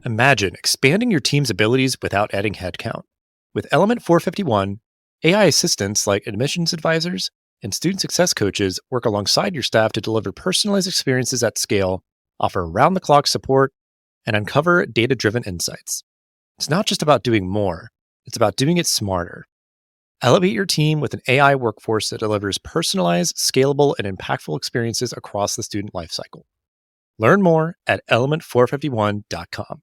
Imagine expanding your team's abilities without adding headcount. With Element 451, AI assistants like admissions advisors and student success coaches work alongside your staff to deliver personalized experiences at scale, offer round the clock support, and uncover data driven insights. It's not just about doing more, it's about doing it smarter. Elevate your team with an AI workforce that delivers personalized, scalable, and impactful experiences across the student lifecycle. Learn more at element451.com.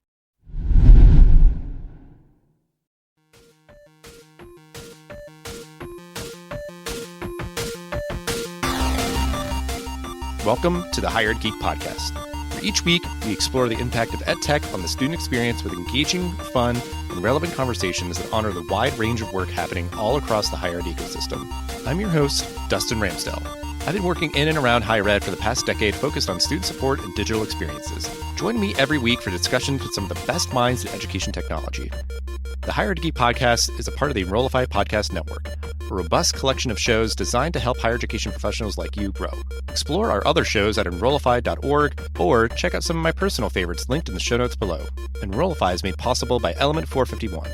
Welcome to the Hired Geek Podcast, where each week we explore the impact of EdTech on the student experience with engaging, fun, and relevant conversations that honor the wide range of work happening all across the higher ed ecosystem. I'm your host, Dustin Ramsdell. I've been working in and around higher ed for the past decade focused on student support and digital experiences. Join me every week for discussions with some of the best minds in education technology. The Hired Geek Podcast is a part of the Enrollify Podcast Network, a robust collection of shows designed to help higher education professionals like you grow. Explore our other shows at enrollify.org or check out some of my personal favorites linked in the show notes below. Enrollify is made possible by Element 451,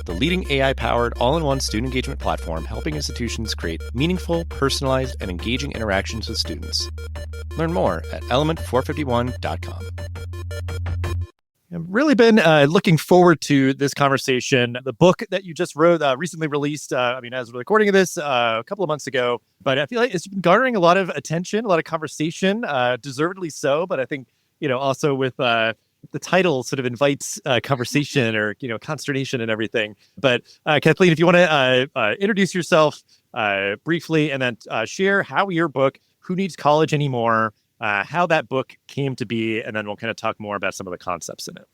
the leading AI-powered all-in-one student engagement platform helping institutions create meaningful, personalized, and engaging interactions with students. Learn more at element451.com. I've really been looking forward to this conversation. The book that you just wrote, recently released, as we're recording of this a couple of months ago, but I feel like it's been garnering a lot of attention, a lot of conversation, deservedly so. But I think, also with the title sort of invites conversation or, consternation and everything. But Kathleen, if you want to introduce yourself briefly and then share how your book, Who Needs College Anymore, how that book came to be, and then we'll kind of talk more about some of the concepts in it.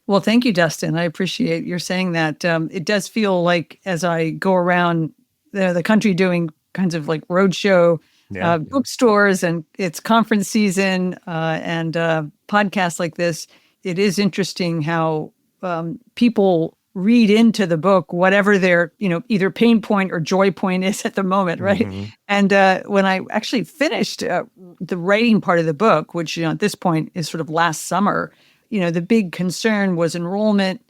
Well, thank you, Dustin. I appreciate your saying that. It does feel like as I go around the country doing kinds of like roadshow bookstores, and it's conference season and podcasts like this, it is interesting how people read into the book whatever their either pain point or joy point is at the moment, right? Mm-hmm. And when I actually finished the writing part of the book, which at this point is sort of last summer, the big concern was enrollment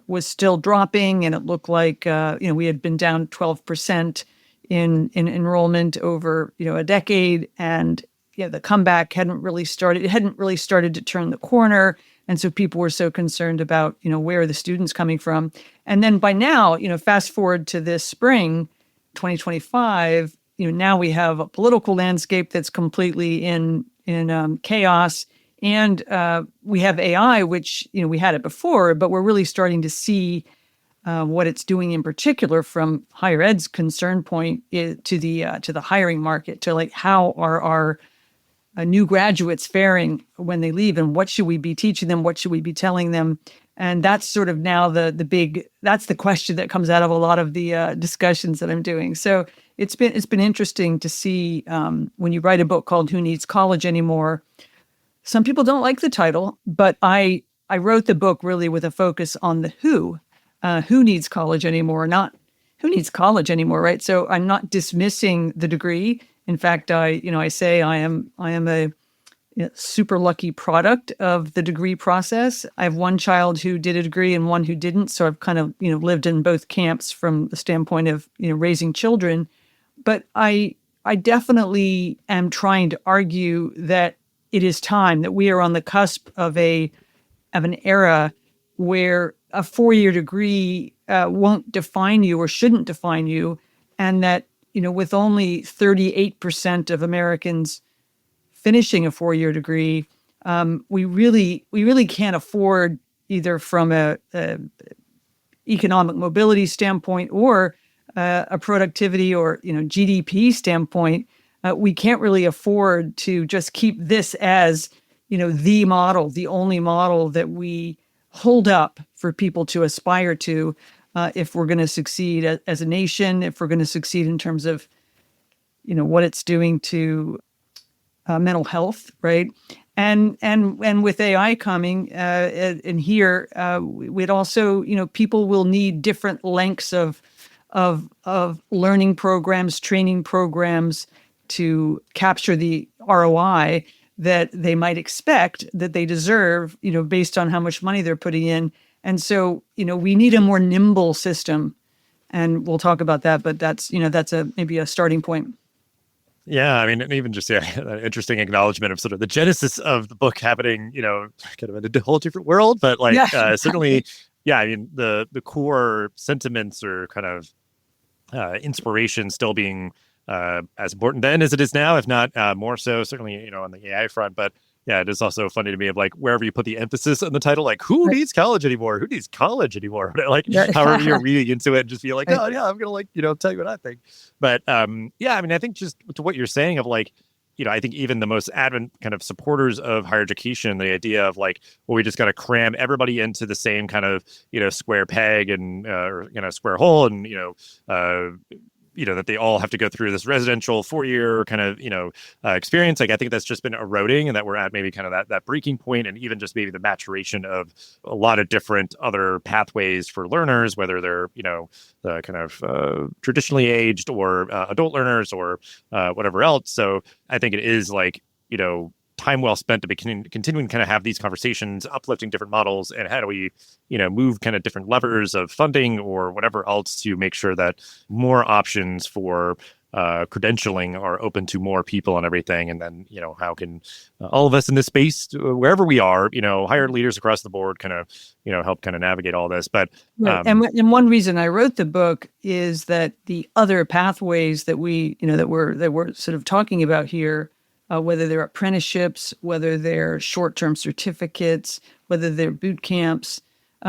was still dropping, and it looked like we had been down 12% in enrollment over a decade, and the comeback hadn't really started. It hadn't really started to turn the corner. And so people were so concerned about, where are the students coming from? And then by now, fast forward to this spring, 2025, now we have a political landscape that's completely in chaos. And we have AI, which, we had it before, but we're really starting to see what it's doing in particular from higher ed's concern point to the hiring market, to like how are our new graduates faring when they leave, and what should we be teaching them? What should we be telling them? And that's sort of now that's the question that comes out of a lot of the discussions that I'm doing. So it's been interesting to see when you write a book called Who Needs College Anymore? Some people don't like the title, but I wrote the book really with a focus on the who needs college anymore, not who needs college anymore, right? So I'm not dismissing the degree. In fact, I say I am a super lucky product of the degree process. I have one child who did a degree and one who didn't. So I've kind of, lived in both camps from the standpoint of, raising children. But I definitely am trying to argue that it is time, that we are on the cusp of an era where a 4-year degree won't define you or shouldn't define you, and that with only 38% of Americans finishing a 4-year degree, we really can't afford, either from a economic mobility standpoint or a productivity or GDP standpoint, we can't really afford to just keep this as the model, the only model that we hold up for people to aspire to. If we're going to succeed as a nation, if we're going to succeed in terms of, what it's doing to mental health, right? And with AI coming in here, we'd also, people will need different lengths of learning programs, training programs to capture the ROI that they might expect, that they deserve, based on how much money they're putting in. And so, we need a more nimble system, and we'll talk about that, but that's maybe a starting point. Yeah, I mean, and even just an interesting acknowledgement of sort of the genesis of the book happening, kind of in a whole different world, but certainly, I mean, the core sentiments or kind of inspiration still being as important then as it is now, if not more so, certainly, on the AI front. But yeah, it is also funny to me of like wherever you put the emphasis on the title, like who needs college anymore? Who needs college anymore? However you're really into it and just feel like, oh yeah, I'm going to tell you what I think. But I mean, I think just to what you're saying of like, I think even the most adamant kind of supporters of higher education, the idea of like, well, we just got to cram everybody into the same kind of, square peg and, square hole and, that they all have to go through this residential 4-year kind of, experience. Like, I think that's just been eroding and that we're at maybe kind of that breaking point, and even just maybe the maturation of a lot of different other pathways for learners, whether they're, the kind of traditionally aged or adult learners or whatever else. So I think it is like, time well spent to be continuing to kind of have these conversations, uplifting different models, and how do we, move kind of different levers of funding or whatever else to make sure that more options for credentialing are open to more people and everything. And then, how can all of us in this space, wherever we are, hired leaders across the board kind of, help kind of navigate all this. But and one reason I wrote the book is that the other pathways that we, that we're sort of talking about here, whether they're apprenticeships, whether they're short-term certificates, whether they're boot camps,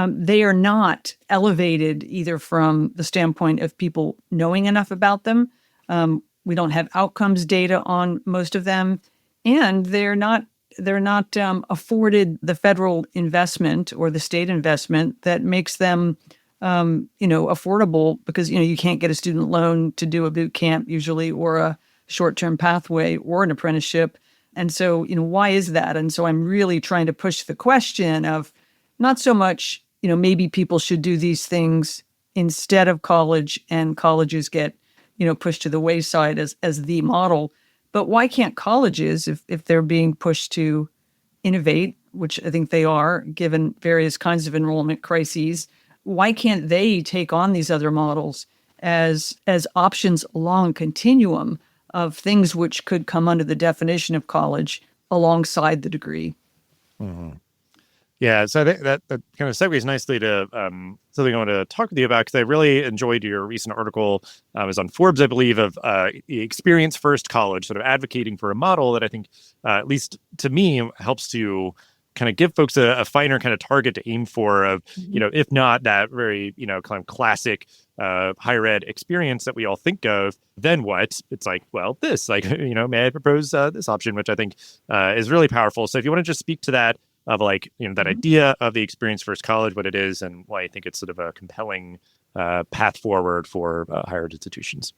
they are not elevated either from the standpoint of people knowing enough about them. We don't have outcomes data on most of them, and they're not afforded the federal investment or the state investment that makes them, affordable, because, you can't get a student loan to do a boot camp usually, or a short-term pathway or an apprenticeship. And so, why is that? And so I'm really trying to push the question of not so much, maybe people should do these things instead of college, and colleges get, pushed to the wayside as the model. But why can't colleges, if they're being pushed to innovate, which I think they are, given various kinds of enrollment crises, why can't they take on these other models as options along a continuum of things which could come under the definition of college alongside the degree? Mm-hmm. Yeah, so I think that kind of segues nicely to something I want to talk with you about, because I really enjoyed your recent article. It was on Forbes, I believe, of the experience first college, sort of advocating for a model that I think, at least to me, helps to kind of give folks a finer kind of target to aim for of, if not that very, kind of classic higher ed experience that we all think of, then what? It's like, well, this, like, may I propose this option, which I think is really powerful. So if you want to just speak to that, of like, that idea of the experience first college, what it is, and why I think it's sort of a compelling path forward for higher ed institutions.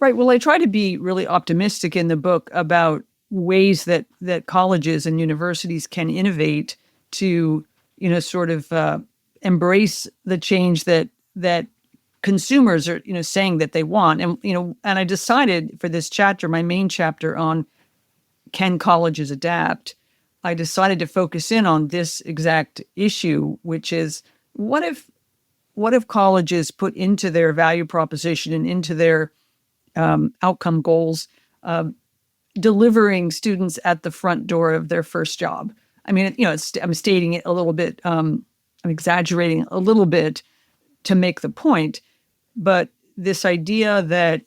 Right. Well, I try to be really optimistic in the book about ways that colleges and universities can innovate to, sort of embrace the change that consumers are, saying that they want. And, and I decided for this chapter, my main chapter on can colleges adapt, I decided to focus in on this exact issue, which is what if colleges put into their value proposition and into their outcome goals, delivering students at the front door of their first job? I mean, I'm stating it a little bit, I'm exaggerating a little bit to make the point, but this idea that,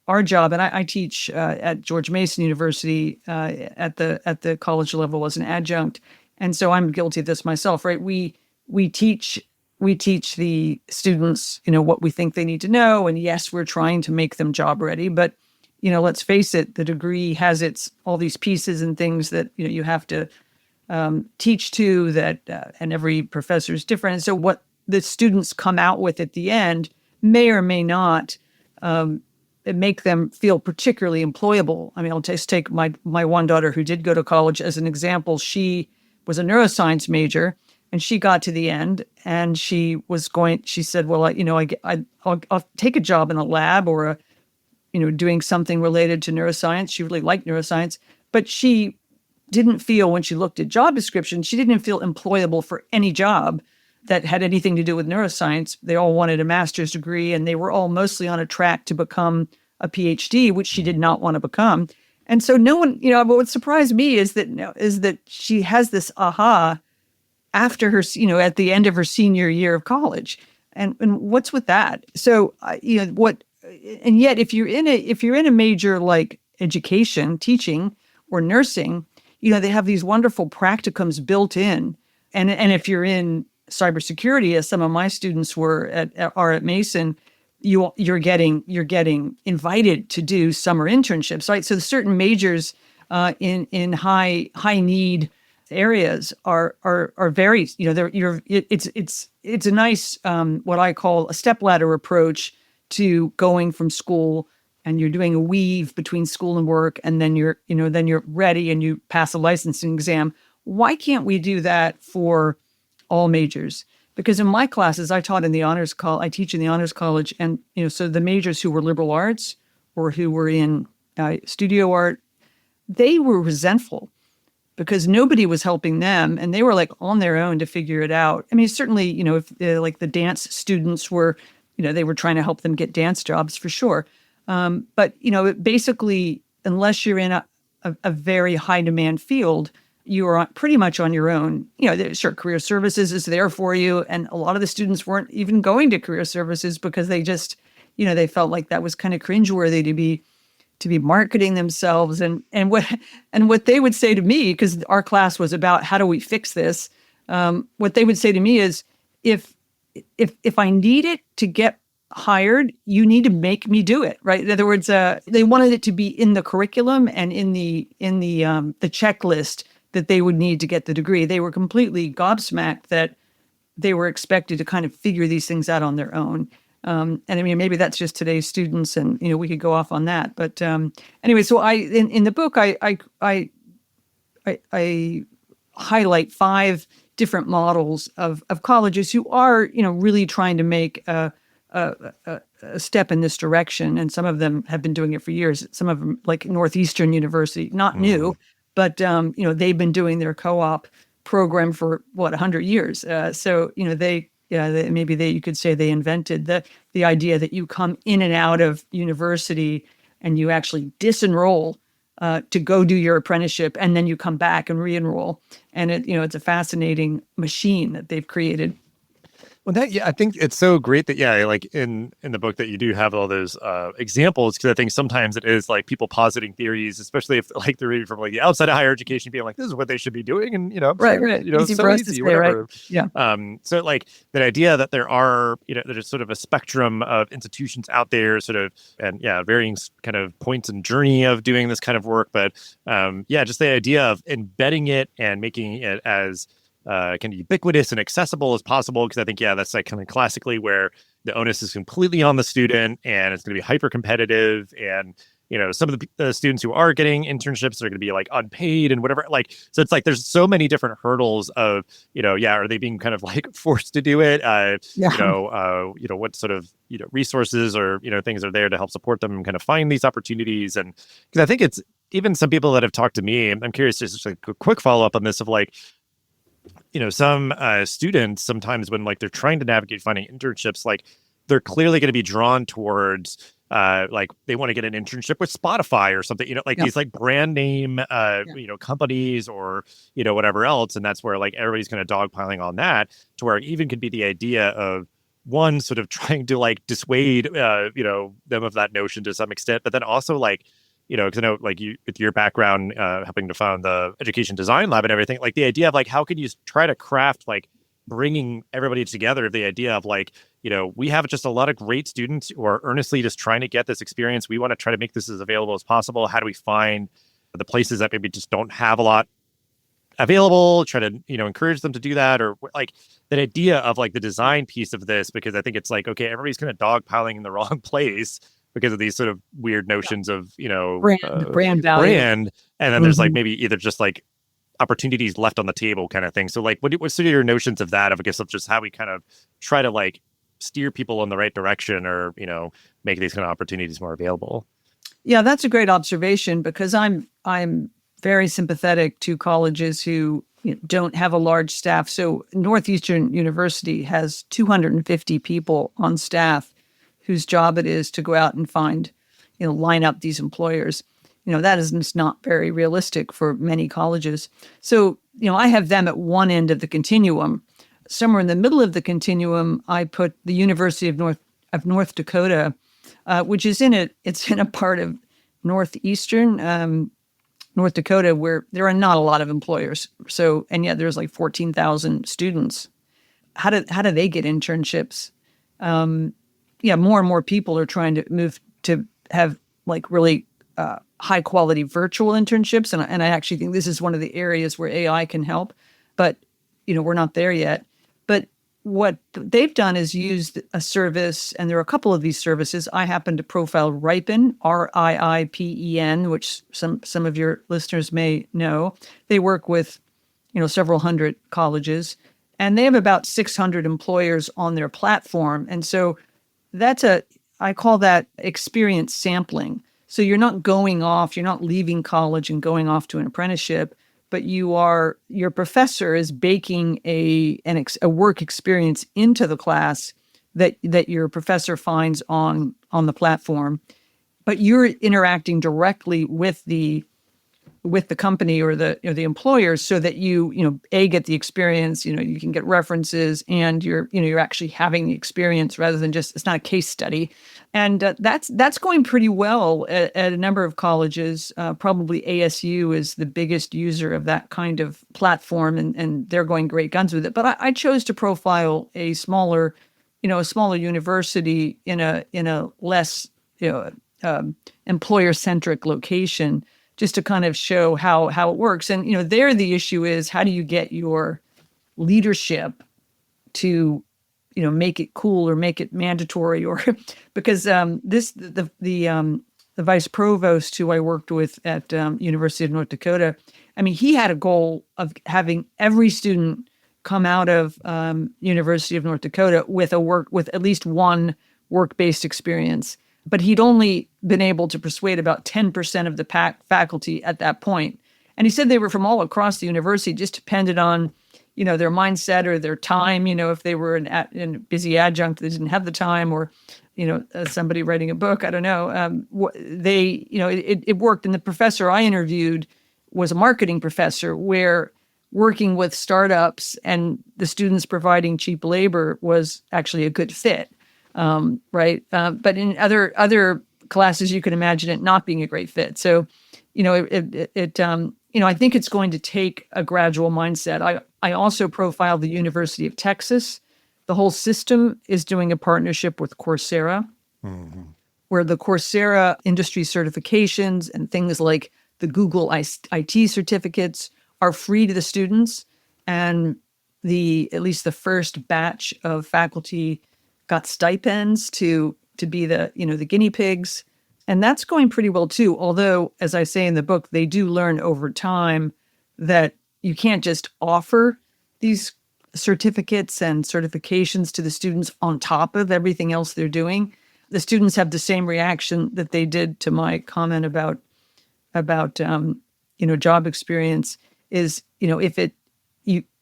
our job, and I teach at George Mason University at the college level as an adjunct, and so I'm guilty of this myself. Right? We teach the students, what we think they need to know, and yes, we're trying to make them job ready. But let's face it, the degree has all these pieces and things that you have to teach to that, and every professor is different. And so what the students come out with at the end may or may not make them feel particularly employable. I mean, I'll just take my one daughter who did go to college as an example. She was a neuroscience major, and she got to the end, and she said, well, I'll take a job in a lab or doing something related to neuroscience. She really liked neuroscience, but she didn't feel, when she looked at job descriptions, she didn't feel employable for any job that had anything to do with neuroscience. They all wanted a master's degree, and they were all mostly on a track to become a PhD, which she did not want to become. And so no one, but what surprised me is that she has this aha after her, at the end of her senior year of college. And what's with that? So, and yet if you're in a major like education, teaching or nursing, they have these wonderful practicums built in. And if you're in cybersecurity, as some of my students are at Mason, you're getting invited to do summer internships, right? So certain majors in high need areas are very, it's a nice what I call a stepladder approach to going from school, and you're doing a weave between school and work, and then you're ready and you pass a licensing exam. Why can't we do that for all majors? Because in my classes, I teach in the honors college, and so the majors who were liberal arts or who were in studio art, they were resentful because nobody was helping them, and they were like on their own to figure it out. I mean, certainly, if like the dance students were, they were trying to help them get dance jobs for sure. But basically, unless you're in a very high demand field, you are pretty much on your own. Sure, career services is there for you. And a lot of the students weren't even going to career services because they just, they felt like that was kind of cringeworthy to be marketing themselves. And what they would say to me, because our class was about how do we fix this? What they would say to me is, if I need it to get hired, you need to make me do it, right? In other words, they wanted it to be in the curriculum and in the checklist that they would need to get the degree. They were completely gobsmacked that they were expected to kind of figure these things out on their own. And I mean, maybe that's just today's students, and we could go off on that. But anyway, so in the book I highlight 5 different models of colleges who are really trying to make a step in this direction, and some of them have been doing it for years. Some of them, like Northeastern University, not new, but they've been doing their co-op program for 100 years. So you could say they invented the idea that you come in and out of university and you actually disenroll to go do your apprenticeship, and then you come back and re-enroll. And it's a fascinating machine that they've created. Well, I think it's so great that, like in the book that you do have all those examples, because I think sometimes it is like people positing theories, especially if like they're reading from like the outside of higher education, being like, this is what they should be doing. And, right. Easy for us to say, whatever. right? Yeah. So like that idea that there are, there's sort of a spectrum of institutions out there sort of, and varying kind of points and journey of doing this kind of work. But just the idea of embedding it and making it as kind of ubiquitous and accessible as possible, because I think that's like kind of classically where the onus is completely on the student, and it's going to be hyper competitive, and some of the students who are getting internships are going to be like unpaid and whatever, like, so it's like there's so many different hurdles of are they being kind of like forced to do it, what sort of resources or things are there to help support them and kind of find these opportunities. And because I think it's even some people that have talked to me, I'm curious, just like a quick follow-up on this, of like, some students sometimes when like they're trying to navigate finding internships, like they're clearly going to be drawn towards like they want to get an internship with Spotify or something, these like brand name, companies or, whatever else. And that's where like everybody's kind of dogpiling on that, to where it even could be the idea of one sort of trying to like dissuade, them of that notion to some extent, but then also like, because I know like you, with your background, helping to found the education design lab and everything, like the idea of like, how can you try to craft like bringing everybody together, the idea of like, we have just a lot of great students who are earnestly just trying to get this experience. We want to try to make this as available as possible. How do we find the places that maybe just don't have a lot available, try to, encourage them to do that, or like that idea of like the design piece of this, because I think it's like, okay, everybody's kind of dogpiling in the wrong place because of these sort of weird notions of, brand value. And then there's like maybe either just like opportunities left on the table kind of thing. So like, what's sort of your notions of that, of I guess of just how we kind of try to like steer people in the right direction, or, make these kind of opportunities more available? Yeah, that's a great observation, because I'm very sympathetic to colleges who don't have a large staff. So Northeastern University has 250 people on staff whose job it is to go out and find, line up these employers. That is just not very realistic for many colleges. So, I have them at one end of the continuum. Somewhere in the middle of the continuum, I put the University of North Dakota, which is it's in a part of northeastern North Dakota where there are not a lot of employers. So, and yet there's like 14,000 students. How do they get internships? More and more people are trying to move to have like really high quality virtual internships. And I actually think this is one of the areas where AI can help, but we're not there yet. But what they've done is used a service, and there are a couple of these services. I happen to profile Ripen, RIIPEN, which some of your listeners may know. They work with, several hundred colleges, and they have about 600 employers on their platform. And so I call that experience sampling. So you're not you're not leaving college and going off to an apprenticeship, but your professor is baking a work experience into the class that your professor finds on the platform, but you're interacting directly with the company or the employer, so that you get the experience, you can get references, and you're actually having the experience rather than just, it's not a case study. And that's going pretty well at a number of colleges. Probably ASU is the biggest user of that kind of platform, and they're going great guns with it. But I chose to profile a smaller university in a less employer-centric location, just to kind of show how it works. And there the issue is, how do you get your leadership to make it cool or make it mandatory, or because the vice provost who I worked with at University of North Dakota, he had a goal of having every student come out of University of North Dakota with at least one work-based experience. But he'd only been able to persuade about 10% of the faculty at that point. And he said they were from all across the university, just depended on their mindset or their time. If they were in busy adjunct, they didn't have the time, or, somebody writing a book, I don't know. It worked. And the professor I interviewed was a marketing professor, where working with startups and the students providing cheap labor was actually a good fit. Right. But in other classes, you can imagine it not being a great fit. So, I think it's going to take a gradual mindset. I also profiled the University of Texas. The whole system is doing a partnership with Coursera, where the Coursera industry certifications and things like the Google IT certificates are free to the students. And at least the first batch of faculty got stipends to be the guinea pigs. And that's going pretty well too. Although, as I say in the book, they do learn over time that you can't just offer these certificates and certifications to the students on top of everything else they're doing. The students have the same reaction that they did to my comment about job experience is, if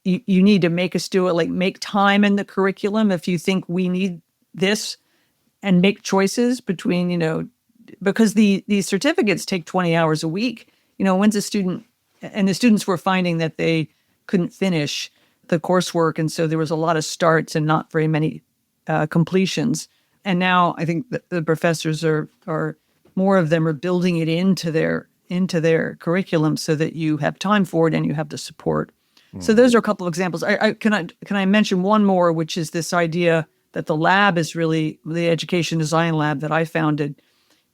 you need to make us do it, like make time in the curriculum if you think we need this, and make choices between, because these certificates take 20 hours a week. When's a student, and the students were finding that they couldn't finish the coursework. And so there was a lot of starts and not very many completions. And now I think that the professors are more of them are building it into their curriculum so that you have time for it and you have the support. So those are a couple of examples. Can I mention one more, which is this idea that the lab is really, the education design lab that I founded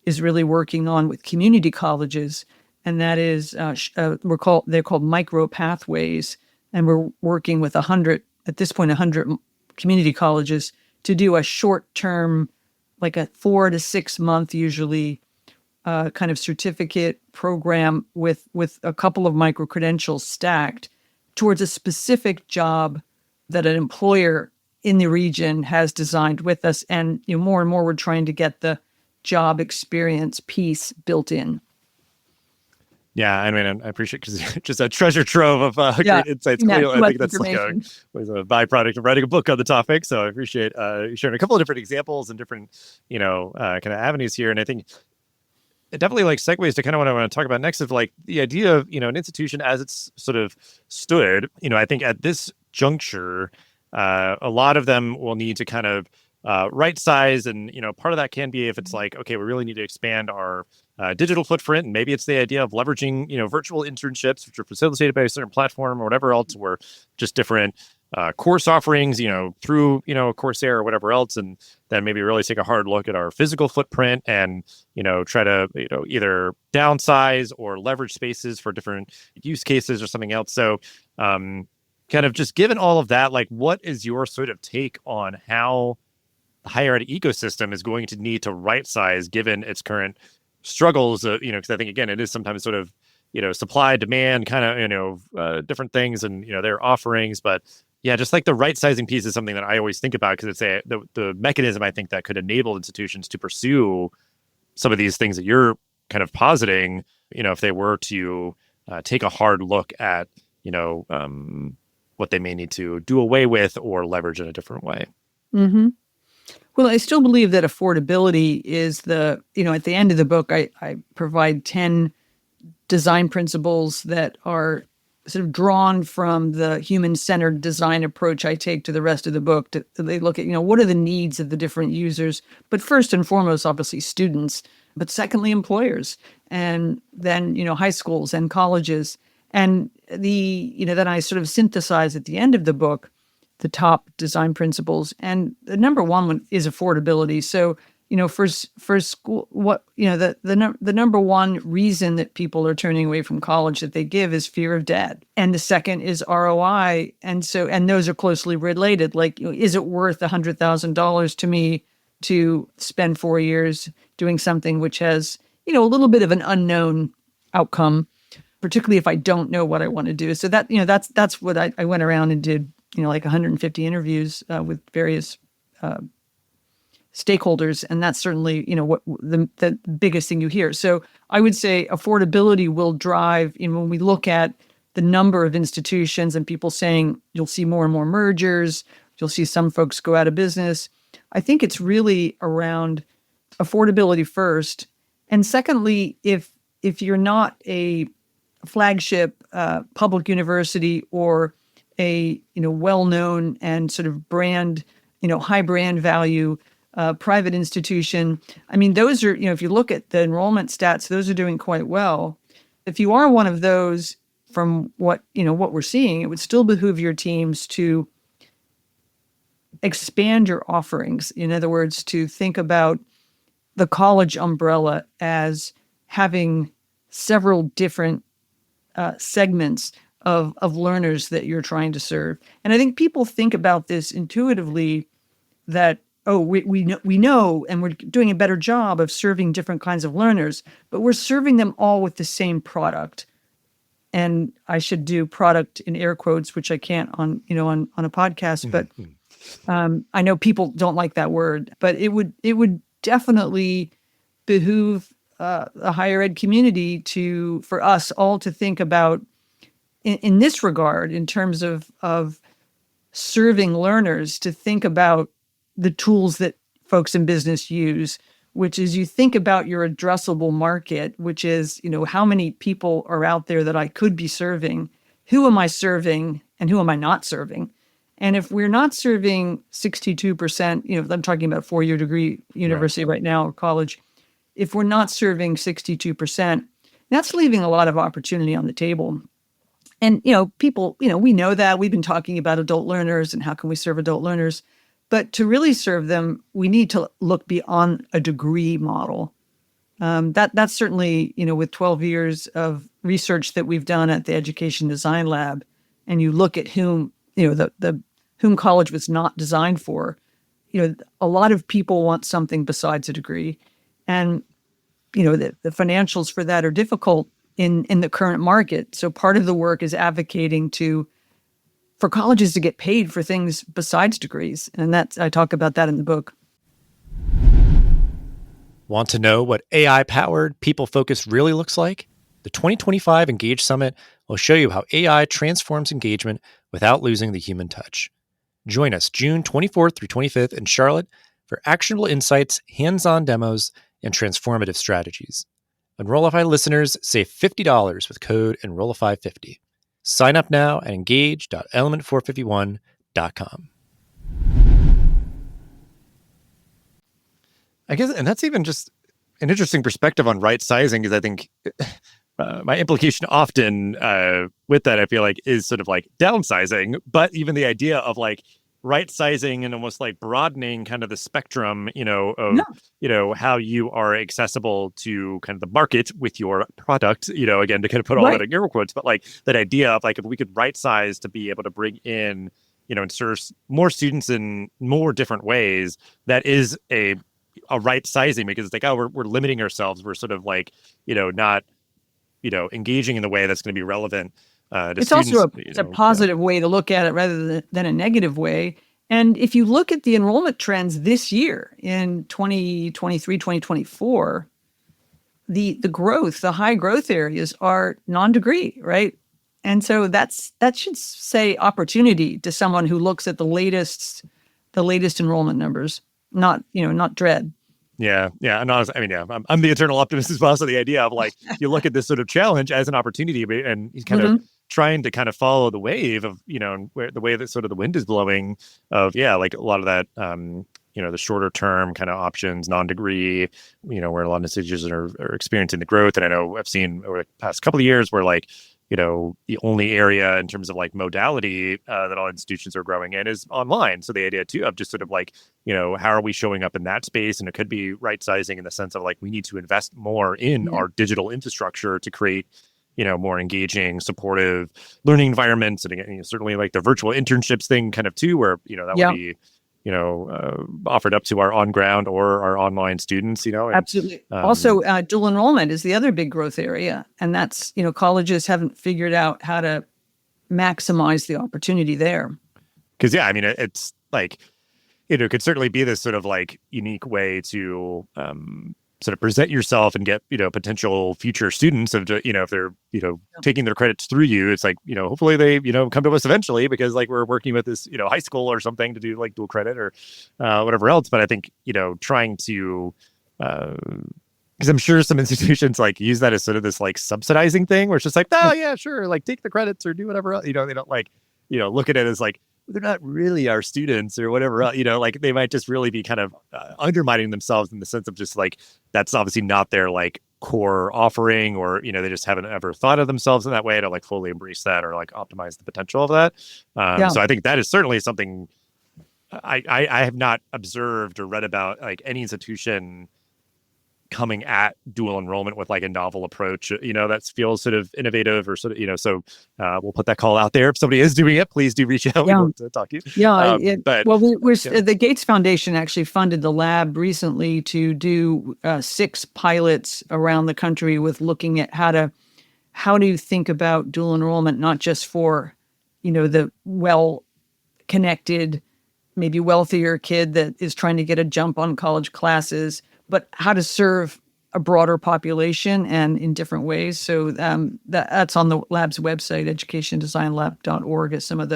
is really working on with community colleges. And that is, they're called micro pathways. And we're working with 100 community colleges to do a short-term, like a 4 to 6 month usually, kind of certificate program with a couple of micro credentials stacked towards a specific job that an employer in the region has designed with us. And more and more we're trying to get the job experience piece built in. Yeah, I mean, I appreciate because just a treasure trove of Yeah. great insights. Yeah, Clearly, too I much think that's like information. was a byproduct of writing a book on the topic. So I appreciate you sharing a couple of different examples and different, kind of avenues here. And I think it definitely like segues to kind of what I want to talk about next of like the idea of, an institution as it's sort of stood. I think at this juncture, a lot of them will need to kind of right size. And, part of that can be if it's like, okay, we really need to expand our digital footprint. And maybe it's the idea of leveraging, virtual internships, which are facilitated by a certain platform or whatever else, or just different course offerings, through, Coursera or whatever else. And then maybe really take a hard look at our physical footprint and, try to, either downsize or leverage spaces for different use cases or something else. So, kind of just given all of that, like, what is your sort of take on how the higher ed ecosystem is going to need to right size given its current struggles? Because I think, again, it is sometimes sort of, supply, demand, kind of, different things and, their offerings. But yeah, just like the right sizing piece is something that I always think about because it's the mechanism I think that could enable institutions to pursue some of these things that you're kind of positing, if they were to take a hard look at, what they may need to do away with or leverage in a different way. Mm-hmm. Well, I still believe that affordability is at the end of the book, I provide 10 design principles that are sort of drawn from the human-centered design approach I take to the rest of the book. They look at, what are the needs of the different users, but first and foremost, obviously students, but secondly, employers, and then, high schools and colleges. And then I sort of synthesize at the end of the book the top design principles. And the number one is affordability. So, for school, the number one reason that people are turning away from college that they give is fear of debt. And the second is ROI. And those are closely related. Like, is it worth $100,000 to me to spend 4 years doing something which has, a little bit of an unknown outcome, particularly if I don't know what I want to do. So that's what I went around and did, like 150 interviews with various stakeholders. And that's certainly, what the biggest thing you hear. So I would say affordability will drive, when we look at the number of institutions and people saying you'll see more and more mergers, you'll see some folks go out of business. I think it's really around affordability first. And secondly, if you're not a flagship public university or a well-known and sort of brand, high brand value private institution, I mean, those are, if you look at the enrollment stats, those are doing quite well. If you are one of those, from what we're seeing, it would still behoove your teams to expand your offerings. In other words, to think about the college umbrella as having several different segments of learners that you're trying to serve. And I think people think about this intuitively that, we know, and we're doing a better job of serving different kinds of learners, but we're serving them all with the same product. And I should do product in air quotes, which I can't on a podcast, but I know people don't like that word, but it would definitely behoove the higher ed community for us all to think about in this regard, in terms of serving learners, to think about the tools that folks in business use, which is you think about your addressable market, which is, how many people are out there that I could be serving, who am I serving, and who am I not serving? And if we're not serving 62%, I'm talking about 4-year degree university right now or college, if we're not serving 62%, that's leaving a lot of opportunity on the table. And, people, we know that we've been talking about adult learners and how can we serve adult learners. But to really serve them, we need to look beyond a degree model. That's certainly, with 12 years of research that we've done at the Education Design Lab, and you look at whom, whom college was not designed for, a lot of people want something besides a degree. And, the financials for that are difficult in the current market. So part of the work is advocating for colleges to get paid for things besides degrees. And I talk about that in the book. Want to know what AI-powered people focus really looks like? The 2025 Engage Summit will show you how AI transforms engagement without losing the human touch. Join us June 24th through 25th in Charlotte for actionable insights, hands-on demos, and transformative strategies. Enrollify listeners save $50 with code Enrollify50. Sign up now at engage.element451.com. I guess, and that's even just an interesting perspective on right sizing, because I think my implication often with that, I feel like, is sort of like downsizing, but even the idea of like right sizing and almost like broadening kind of the spectrum, of, how you are accessible to kind of the market with your product, again, to kind of put all that in air quotes, but like that idea of like, if we could right size to be able to bring in, and serve more students in more different ways, that is a right sizing, because it's like, we're limiting ourselves. We're sort of like, not, engaging in the way that's going to be relevant to it's students. Also it's a positive way to look at it rather than a negative way. And if you look at the enrollment trends this year in 2023, 2024, the growth, the high growth areas are non-degree, right? And so that should say opportunity to someone who looks at the latest enrollment numbers, not dread. Yeah. And honestly, I'm the eternal optimist as well. So the idea of like, you look at this sort of challenge as an opportunity, and he's kind of trying to kind of follow the wave of, where the way that sort of the wind is blowing of, like a lot of that, the shorter term kind of options, non-degree, where a lot of institutions are experiencing the growth. And I know I've seen over the past couple of years where like, the only area in terms of like modality that all institutions are growing in is online. So the idea too of just sort of like, how are we showing up in that space? And it could be right sizing in the sense of like, we need to invest more in our digital infrastructure to create, more engaging, supportive learning environments. And again, certainly like the virtual internships thing kind of too, where, that would be, offered up to our on-ground or our online students, and, absolutely. Also, dual enrollment is the other big growth area. And that's, colleges haven't figured out how to maximize the opportunity there. Because, it's like, it could certainly be this sort of like unique way to sort of present yourself and get, potential future students of, if they're, taking their credits through you, it's like, hopefully they, come to us eventually, because like we're working with this, high school or something to do like dual credit or whatever else. But I think, trying to, because I'm sure some institutions like use that as sort of this like subsidizing thing where it's just like, oh yeah, sure. Like take the credits or do whatever else. They don't like, look at it as like, they're not really our students or whatever, like they might just really be kind of undermining themselves in the sense of just like, that's obviously not their like core offering, or, they just haven't ever thought of themselves in that way to like fully embrace that or like optimize the potential of that. So I think that is certainly something I have not observed or read about like any institution coming at dual enrollment with like a novel approach, that feels sort of innovative or sort of, so we'll put that call out there. If somebody is doing it, please do reach out. We want to talk to you. The Gates Foundation actually funded the lab recently to do 6 pilots around the country with looking at how to think about dual enrollment, not just for, the well-connected, maybe wealthier kid that is trying to get a jump on college classes, but how to serve a broader population and in different ways. So that's on the lab's website, educationdesignlab.org, as some of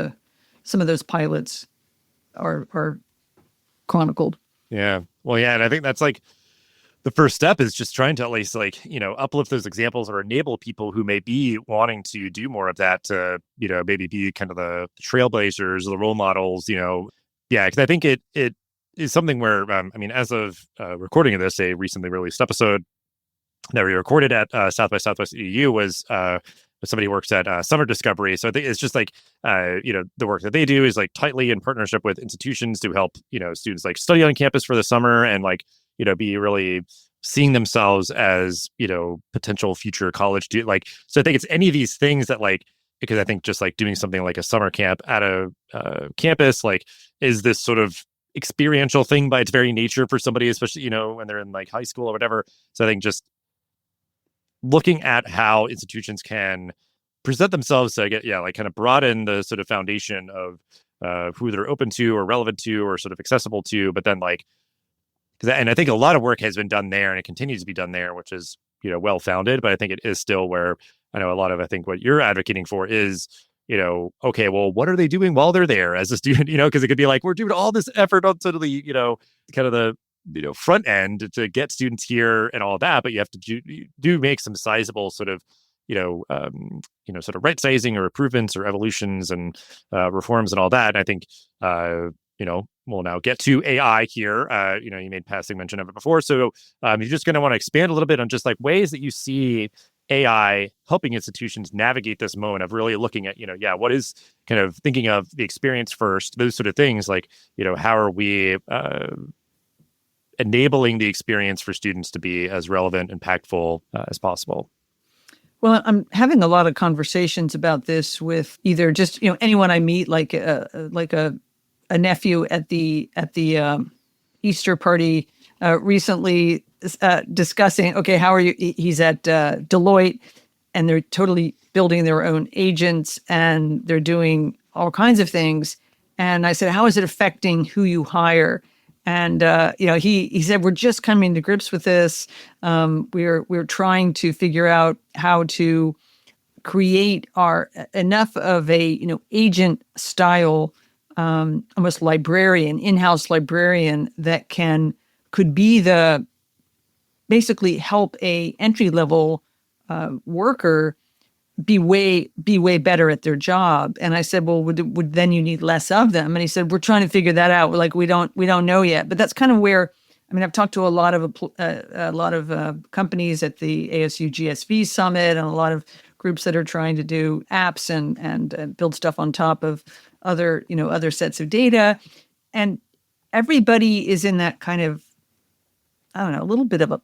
those pilots are chronicled. Yeah. Well, yeah. And I think that's like the first step is just trying to at least like, uplift those examples or enable people who may be wanting to do more of that to, maybe be kind of the trailblazers, the role models, Yeah. Cause I think it is something where, as of recording of this, a recently released episode that we recorded at South by Southwest EU was somebody who works at Summer Discovery. So I think it's just like, the work that they do is like tightly in partnership with institutions to help, students like study on campus for the summer and like, be really seeing themselves as, potential future college so I think it's any of these things that like, because I think just like doing something like a summer camp at a campus, like is this sort of experiential thing by its very nature for somebody, especially, when they're in like high school or whatever. So I think just looking at how institutions can present themselves to get, like kind of broaden the sort of foundation of who they're open to or relevant to or sort of accessible to, but then like, and I think a lot of work has been done there and it continues to be done there, which is, well-founded, but I think it is still where I know a lot of, I think what you're advocating for is, okay, well, what are they doing while they're there as a student, because it could be like, we're doing all this effort on sort of the, kind of the, front end to get students here and all of that, but you have to do make some sizable sort of, sort of right sizing or improvements or evolutions and reforms and all that. And I think, we'll now get to AI here. You made passing mention of it before. So you're just going to want to expand a little bit on just like ways that you see AI helping institutions navigate this moment of really looking at, what is kind of thinking of the experience first, those sort of things like, how are we enabling the experience for students to be as relevant, impactful as possible? Well, I'm having a lot of conversations about this with either just, anyone I meet, like a nephew at the Easter party recently discussing, okay, how are you? He's at Deloitte, and they're totally building their own agents, and they're doing all kinds of things. And I said, how is it affecting who you hire? And he said, we're just coming to grips with this. We're trying to figure out how to create enough of a agent style, almost librarian, in-house librarian that could be basically help a entry level worker be way better at their job. And I said, well, would then you need less of them? And he said, we're trying to figure that out. We're like, we don't know yet. But that's kind of where, I've talked to a lot of companies at the ASU GSV Summit, and a lot of groups that are trying to do apps and build stuff on top of other sets of data. And everybody is in that kind of, I don't know, a little bit of a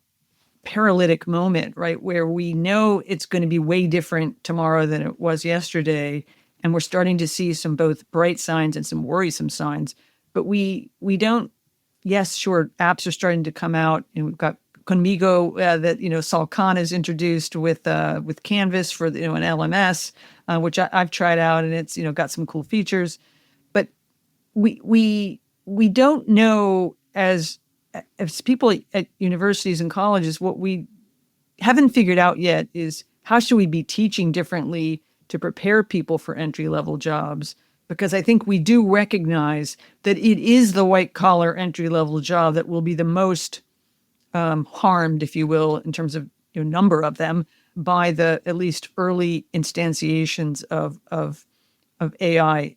paralytic moment, right? Where we know it's going to be way different tomorrow than it was yesterday. And we're starting to see some both bright signs and some worrisome signs. But we don't, yes, sure, apps are starting to come out, and we've got Conmigo that, Sal Khan has introduced with Canvas for, an LMS, which I've tried out, and it's, got some cool features. But we don't know as people at universities and colleges, what we haven't figured out yet is how should we be teaching differently to prepare people for entry-level jobs? Because I think we do recognize that it is the white-collar entry-level job that will be the most harmed, if you will, in terms of number of them, by the at least early instantiations of AI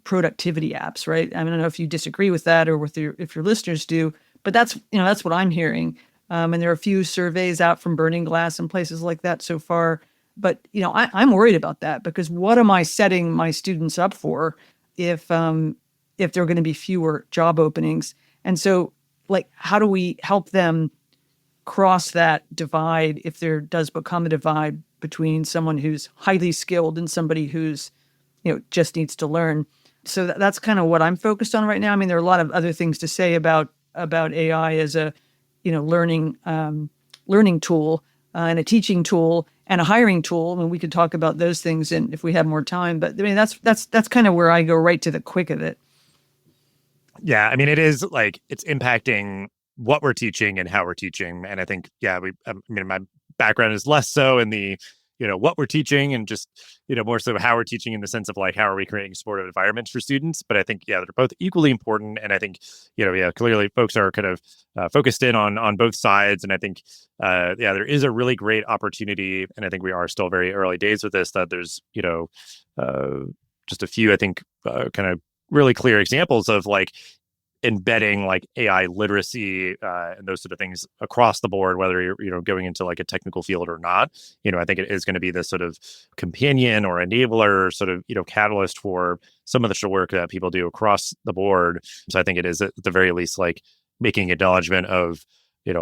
productivity apps, right? I don't know if you disagree with that or if your listeners do, but that's what I'm hearing. And there are a few surveys out from Burning Glass and places like that so far. But I'm worried about that, because what am I setting my students up for if there are going to be fewer job openings? And so, like, how do we help them cross that divide if there does become a divide between someone who's highly skilled and somebody who's just needs to learn? So that's kind of what I'm focused on right now. There are a lot of other things to say about AI as a learning tool and a teaching tool and a hiring tool. We could talk about those things and if we have more time. But that's kind of where I go right to the quick of it. Yeah, it is like it's impacting what we're teaching and how we're teaching. And I think, my background is less so in the, what we're teaching and just, more so how we're teaching in the sense of like, how are we creating supportive environments for students? But I think, they're both equally important. And I think, clearly folks are kind of focused in on both sides. And I think, there is a really great opportunity. And I think we are still very early days with this, that there's, just a few, I think, kind of really clear examples of like embedding like AI literacy and those sort of things across the board, whether you're going into like a technical field or not. I think it is going to be this sort of companion or enabler, sort of catalyst for some of the work that people do across the board. So I think it is at the very least like making acknowledgement of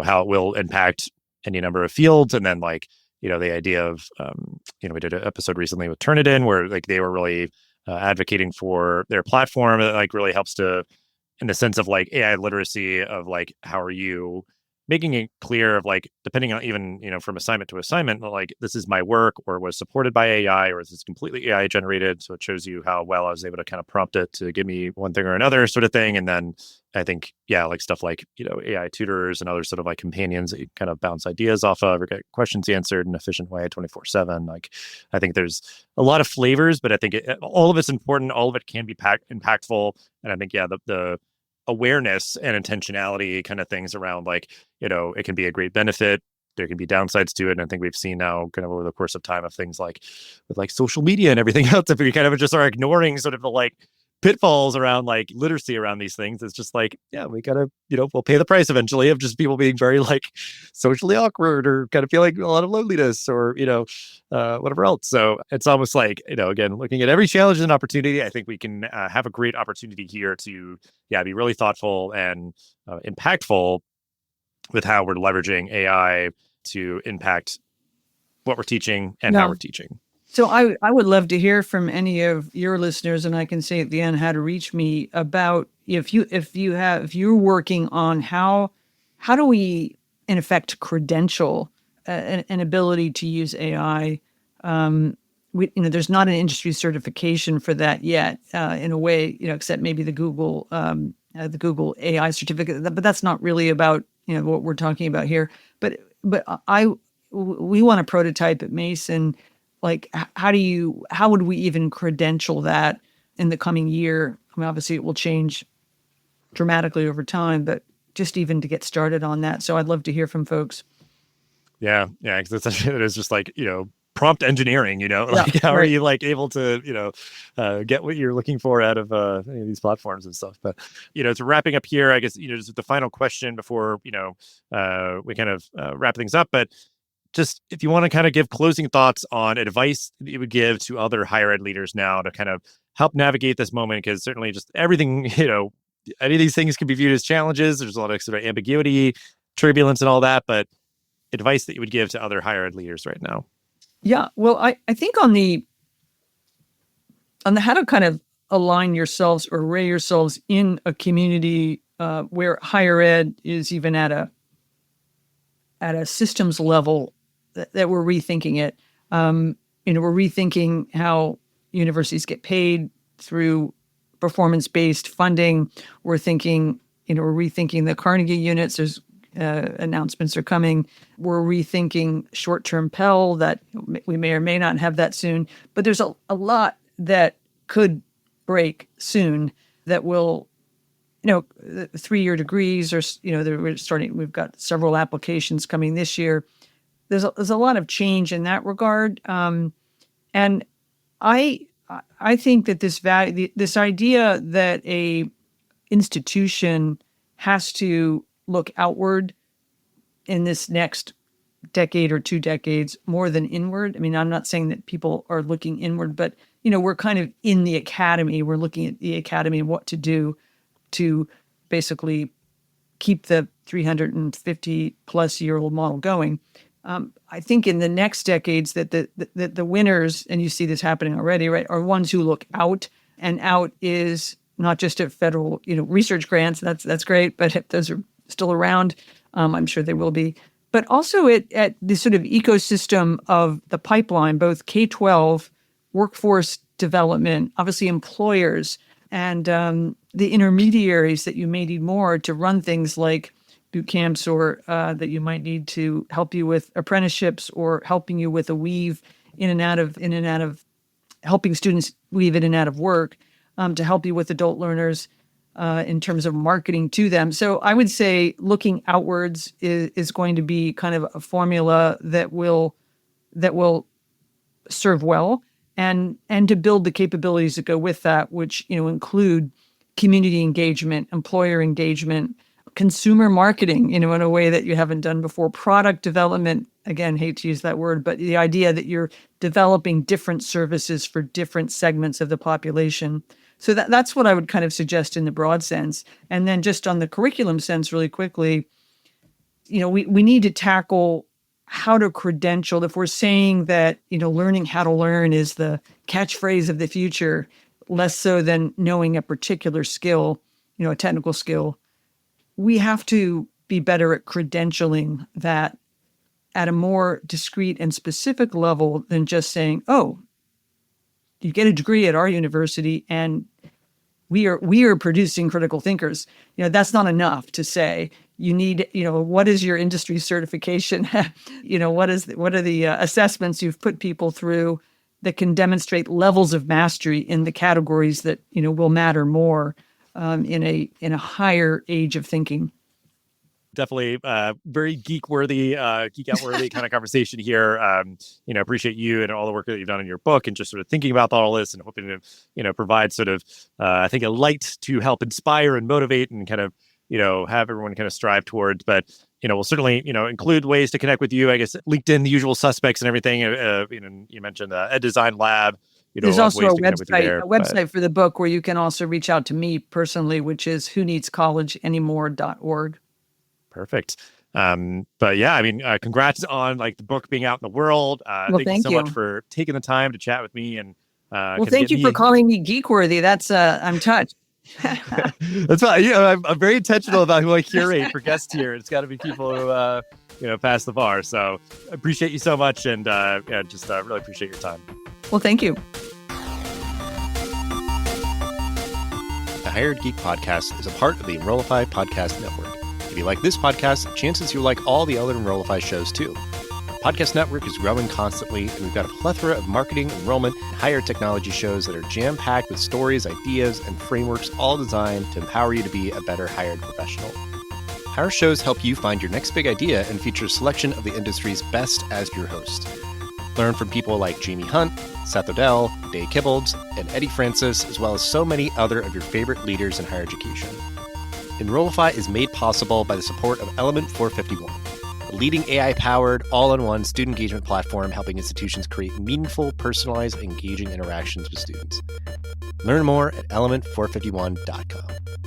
how it will impact any number of fields, and then like the idea of we did an episode recently with Turnitin where like they were really advocating for their platform that like really helps to, in the sense of like AI literacy of like, how are you making it clear of like, depending on even, from assignment to assignment, like this is my work or was supported by AI or this is completely AI generated. So it shows you how well I was able to kind of prompt it to give me one thing or another sort of thing. And then I think, like stuff like, AI tutors and other sort of like companions that you kind of bounce ideas off of or get questions answered in an efficient way 24/7. Like, I think there's a lot of flavors, but I think all of it's important. All of it can be impactful. And I think, the awareness and intentionality kind of things around like, it can be a great benefit. There can be downsides to it. And I think we've seen now kind of over the course of time of things like with like social media and everything else, if we kind of just are ignoring sort of the like pitfalls around like literacy around these things, it's just like, we gotta, we'll pay the price eventually of just people being very like socially awkward or kind of feeling a lot of loneliness or, whatever else. So it's almost like, again, looking at every challenge as an opportunity, I think we can have a great opportunity here to, be really thoughtful and impactful with how we're leveraging AI to impact what we're teaching and how we're teaching. So I would love to hear from any of your listeners, and I can say at the end how to reach me about if you're working on how do we in effect credential an ability to use AI. There's not an industry certification for that yet, in a way, except maybe the Google AI certificate. But that's not really about what we're talking about here. But we want to prototype at Mason. Like, how would we even credential that in the coming year? I mean, obviously it will change dramatically over time, but just even to get started on that. So I'd love to hear from folks. Yeah. Because it is just like, prompt engineering, like how are you like able to, get what you're looking for out of any of these platforms and stuff. But, so wrapping up here, I guess, just the final question before, we kind of wrap things up, but just if you want to kind of give closing thoughts on advice that you would give to other higher ed leaders now to kind of help navigate this moment, because certainly just everything, any of these things can be viewed as challenges. There's a lot of sort of ambiguity, turbulence and all that, but advice that you would give to other higher ed leaders right now. Yeah, well, I think on the how to kind of align yourselves or array yourselves in a community where higher ed is even at a systems level, that we're rethinking it. We're rethinking how universities get paid through performance-based funding. We're rethinking the Carnegie units. There's announcements are coming. We're rethinking short-term Pell that we may or may not have that soon. But there's a lot that could break soon that will, 3-year degrees or, we've got several applications coming this year. There's a lot of change in that regard. And I think that this idea that a institution has to look outward in this next decade or 2 decades more than inward. I mean, I'm not saying that people are looking inward, but, we're kind of in the academy. We're looking at the academy and what to do to basically keep the 350 plus year old model going. I think in the next decades that the winners, and you see this happening already, right, are ones who look out, and out is not just at federal, research grants. That's great, but if those are still around, I'm sure they will be. But also at the sort of ecosystem of the pipeline, both K-12, workforce development, obviously employers, and the intermediaries that you may need more to run things like boot camps or that you might need to help you with apprenticeships or helping you with a weave in and out of helping students weave in and out of work, to help you with adult learners in terms of marketing to them. So I would say looking outwards is going to be kind of a formula that will serve well, and to build the capabilities that go with that, which include community engagement, employer engagement, consumer marketing, in a way that you haven't done before, product development. Again, hate to use that word, but the idea that you're developing different services for different segments of the population. So that's what I would kind of suggest in the broad sense. And then just on the curriculum sense, really quickly, we need to tackle how to credential. If we're saying that, learning how to learn is the catchphrase of the future, less so than knowing a particular skill, a technical skill, we have to be better at credentialing that at a more discrete and specific level than just saying, oh, you get a degree at our university and we are producing critical thinkers. That's not enough to say. You need, what is your industry certification? What are the assessments you've put people through that can demonstrate levels of mastery in the categories that, will matter more in a higher age of thinking. Definitely very geek out worthy kind of conversation here. Appreciate you and all the work that you've done in your book and just sort of thinking about all this and hoping to, provide sort of, I think, a light to help inspire and motivate and kind of, have everyone kind of strive towards. But, we'll certainly, include ways to connect with you. I guess LinkedIn, the usual suspects and everything. You mentioned Ed Design Lab. There's also a website for the book where you can also reach out to me personally, which is whoneedscollegeanymore.org. Perfect. But yeah, congrats on the book being out in the world. Thank you so much for taking the time to chat with me. And thank you for calling me geek worthy. That's I'm touched. That's fine. I'm very intentional about who I curate for guests here. It's got to be people who pass the bar. So I appreciate you so much, and just really appreciate your time. Well, thank you. The Hired Geek Podcast is a part of the Enrollify Podcast Network. If you like this podcast, chances you'll like all the other Enrollify shows too. Our podcast network is growing constantly, and we've got a plethora of marketing, enrollment, and higher technology shows that are jam-packed with stories, ideas, and frameworks all designed to empower you to be a better hired professional. Our shows help you find your next big idea and feature a selection of the industry's best as your host. Learn from people like Jamie Hunt, Seth Odell, Dave Kibbolds, and Eddie Francis, as well as so many other of your favorite leaders in higher education. Enrollify is made possible by the support of Element 451, the leading AI-powered, all-in-one student engagement platform helping institutions create meaningful, personalized, engaging interactions with students. Learn more at element451.com.